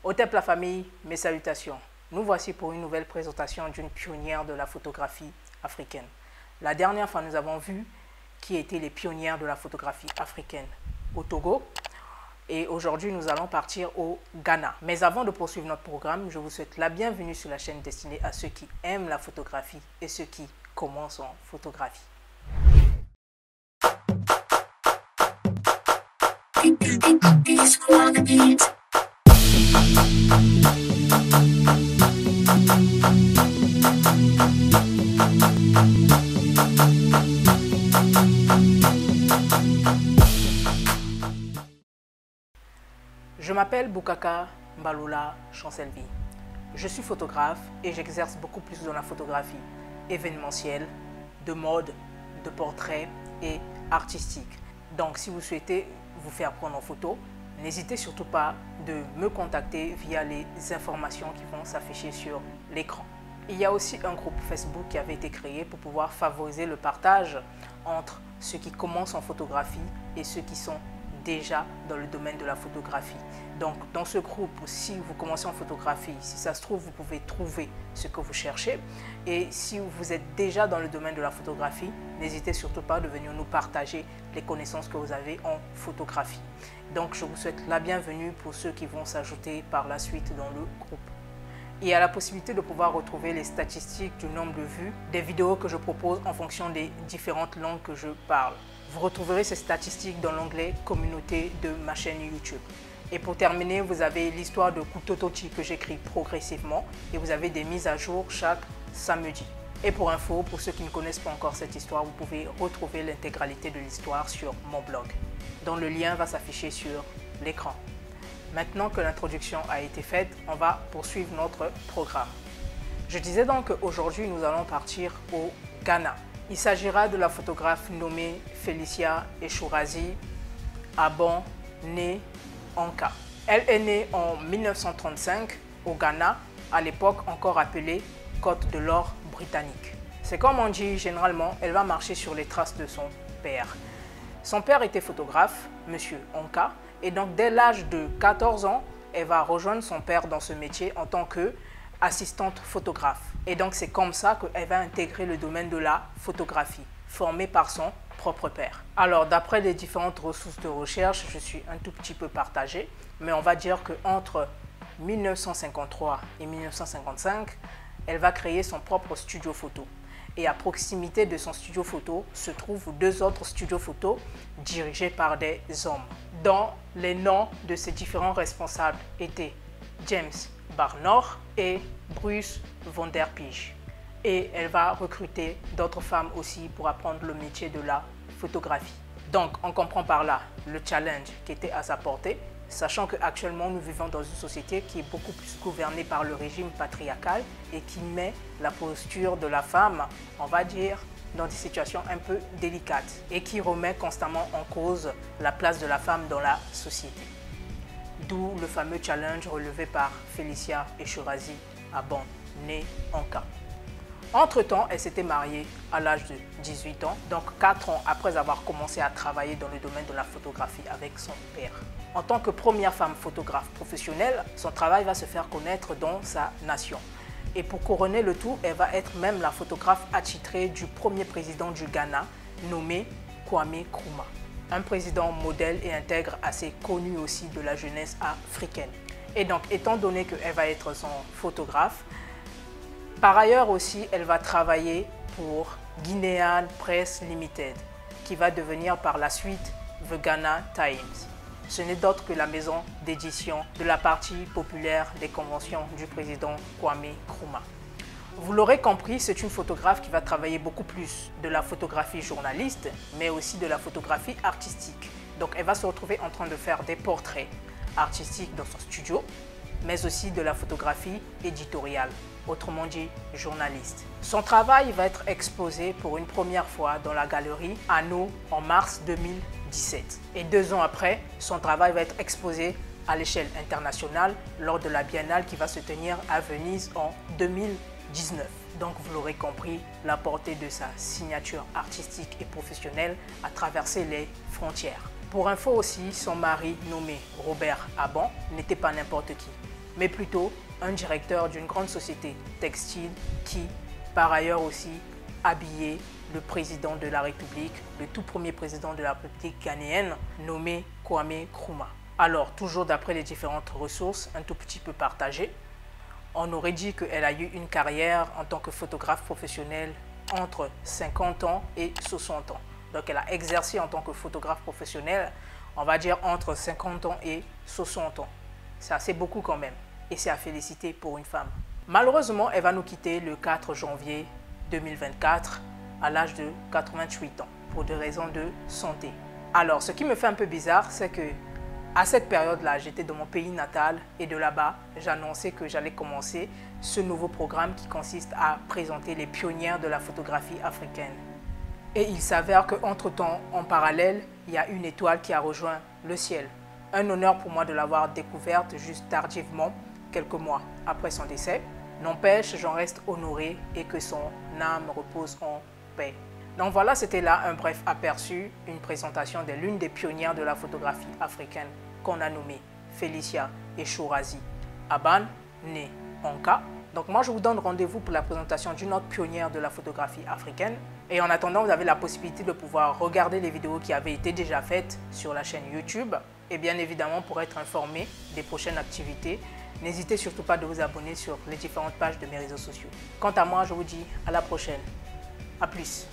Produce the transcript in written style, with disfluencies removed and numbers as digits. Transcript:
Otep la famille, mes salutations. Nous voici pour une nouvelle présentation d'une pionnière de la photographie africaine. La dernière fois, nous avons vu qui étaient les pionnières de la photographie africaine au Togo. Et aujourd'hui, nous allons partir au Ghana. Mais avant de poursuivre notre programme, je vous souhaite la bienvenue sur la chaîne destinée à ceux qui aiment la photographie et ceux qui commencent en photographie. Je m'appelle Boukaka Mbaloula Chancelvi. Je suis photographe et j'exerce beaucoup plus dans la photographie événementielle, de mode, de portrait et artistique. Donc si vous souhaitez vous faire prendre en photo, n'hésitez surtout pas de me contacter via les informations qui vont s'afficher sur l'écran. Il y a aussi un groupe Facebook qui avait été créé pour pouvoir favoriser le partage entre ceux qui commencent en photographie et ceux qui sont déjà dans le domaine de la photographie. Donc dans ce groupe, si vous commencez en photographie, si ça se trouve, vous pouvez trouver ce que vous cherchez. Et si vous êtes déjà dans le domaine de la photographie, n'hésitez surtout pas de venir nous partager les connaissances que vous avez en photographie. Donc je vous souhaite la bienvenue pour ceux qui vont s'ajouter par la suite dans le groupe. Il y a la possibilité de pouvoir retrouver les statistiques du nombre de vues des vidéos que je propose en fonction des différentes langues que je parle. Vous retrouverez ces statistiques dans l'onglet « Communauté » de ma chaîne YouTube. Et pour terminer, vous avez l'histoire de Kutototi que j'écris progressivement et vous avez des mises à jour chaque samedi. Et pour info, pour ceux qui ne connaissent pas encore cette histoire, vous pouvez retrouver l'intégralité de l'histoire sur mon blog, dont le lien va s'afficher sur l'écran. Maintenant que l'introduction a été faite, on va poursuivre notre programme. Je disais donc qu'aujourd'hui, nous allons partir au Ghana. Il s'agira de la photographe nommée Felicia Echourazi Abon, née Anka. Elle est née en 1935 au Ghana, à l'époque encore appelée Côte de l'Or britannique. C'est comme on dit généralement, elle va marcher sur les traces de son père. Son père était photographe, Monsieur Anka, et donc dès l'âge de 14 ans, elle va rejoindre son père dans ce métier en tant qu'assistante photographe. Et donc c'est comme ça qu'elle va intégrer le domaine de la photographie, formée par son propre père. Alors d'après les différentes ressources de recherche, je suis un tout petit peu partagée, mais on va dire qu'entre 1953 et 1955, elle va créer son propre studio photo. Et à proximité de son studio photo se trouvent deux autres studios photo dirigés par des hommes, dont les noms de ces différents responsables étaient James Barnor et Bruce Vanderpige. Et elle va recruter d'autres femmes aussi pour apprendre le métier de la photographie. Donc on comprend par là le challenge qui était à sa portée, sachant qu'actuellement nous vivons dans une société qui est beaucoup plus gouvernée par le régime patriarcal et qui met la posture de la femme, on va dire, dans des situations un peu délicates et qui remet constamment en cause la place de la femme dans la société. D'où le fameux challenge relevé par Felicia Echourazi Abon, née Anka. Entre-temps, elle s'était mariée à l'âge de 18 ans, donc 4 ans après avoir commencé à travailler dans le domaine de la photographie avec son père. En tant que première femme photographe professionnelle, son travail va se faire connaître dans sa nation. Et pour couronner le tout, elle va être même la photographe attitrée du premier président du Ghana, nommé Kwame Nkrumah. Un président modèle et intègre assez connu aussi de la jeunesse africaine. Et donc, étant donné qu'elle va être son photographe, par ailleurs aussi, elle va travailler pour Guinean Press Limited, qui va devenir par la suite The Ghana Times. Ce n'est d'autre que la maison d'édition de la partie populaire des conventions du président Kwame Nkrumah. Vous l'aurez compris, c'est une photographe qui va travailler beaucoup plus de la photographie journaliste, mais aussi de la photographie artistique. Donc elle va se retrouver en train de faire des portraits artistiques dans son studio, mais aussi de la photographie éditoriale, autrement dit journaliste. Son travail va être exposé pour une première fois dans la galerie Anno en mars 2017. Et 2 ans après, son travail va être exposé à l'échelle internationale lors de la biennale qui va se tenir à Venise en 2019. Donc vous l'aurez compris, la portée de sa signature artistique et professionnelle a traversé les frontières. Pour info aussi, son mari nommé Robert Abon n'était pas n'importe qui. mais plutôt un directeur d'une grande société textile qui, par ailleurs aussi, habillait le président de la République, le tout premier président de la République ghanéenne, nommé Kwame Nkrumah. Alors, toujours d'après les différentes ressources, un tout petit peu partagées, on aurait dit qu'elle a eu une carrière en tant que photographe professionnelle entre 50 ans et 60 ans. Donc, elle a exercé en tant que photographe professionnelle, on va dire entre 50 ans et 60 ans. C'est assez beaucoup quand même, et c'est à féliciter pour une femme. Malheureusement, elle va nous quitter le 4 janvier 2024 à l'âge de 88 ans pour des raisons de santé. Alors, ce qui me fait un peu bizarre, c'est que à cette période-là, j'étais dans mon pays natal et de là-bas, j'annonçais que j'allais commencer ce nouveau programme qui consiste à présenter les pionnières de la photographie africaine. Et il s'avère qu'entre-temps, en parallèle, il y a une étoile qui a rejoint le ciel. Un honneur pour moi de l'avoir découverte juste tardivement, quelques mois après son décès. N'empêche, j'en reste honoré et que son âme repose en paix. Donc voilà, c'était là un bref aperçu, une présentation de l'une des pionnières de la photographie africaine qu'on a nommée Felicia Eshourazi Aban, née Anka. Donc moi, je vous donne rendez-vous pour la présentation d'une autre pionnière de la photographie africaine. Et en attendant, vous avez la possibilité de pouvoir regarder les vidéos qui avaient été déjà faites sur la chaîne YouTube. Et bien évidemment, pour être informé des prochaines activités, n'hésitez surtout pas de vous abonner sur les différentes pages de mes réseaux sociaux. Quant à moi, je vous dis à la prochaine. À plus.